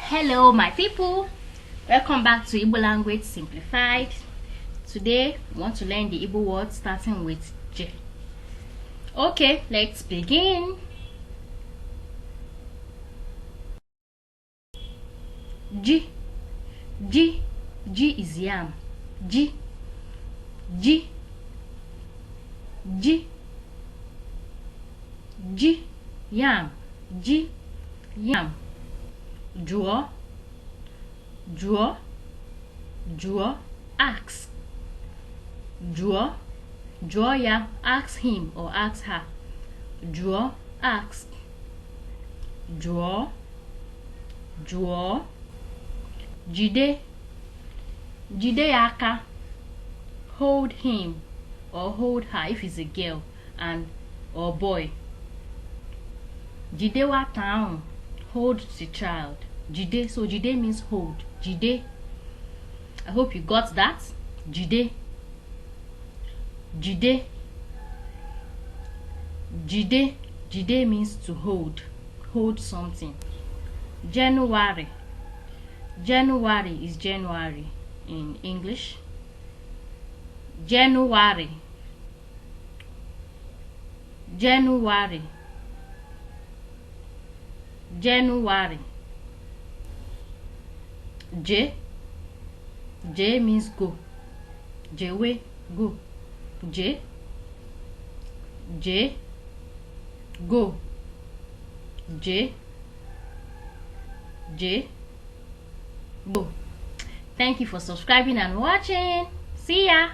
Hello my people, welcome back to Igbo Language Simplified. Today we want to learn the Igbo word starting with J. Okay, let's begin. G. G. G is yam. G. G. G. G. Yam. G. Yam. Draw. Draw. Draw. Ask. Draw. Draw ya. Ask him or ask her. Draw. Ask. Draw. Draw. Jide. Jide aka. Hold him or hold her if it's a girl and or boy. Jide wa town. Hold the child. Jide. So jide means hold. Jide. I hope you got that. Jide. Jide. Jide. Jide means to hold. Hold something. January. January is January in English. January. January. January. J. J means go. J way go. J. J. Go. J. J. Go. Thank you for subscribing and watching. See ya.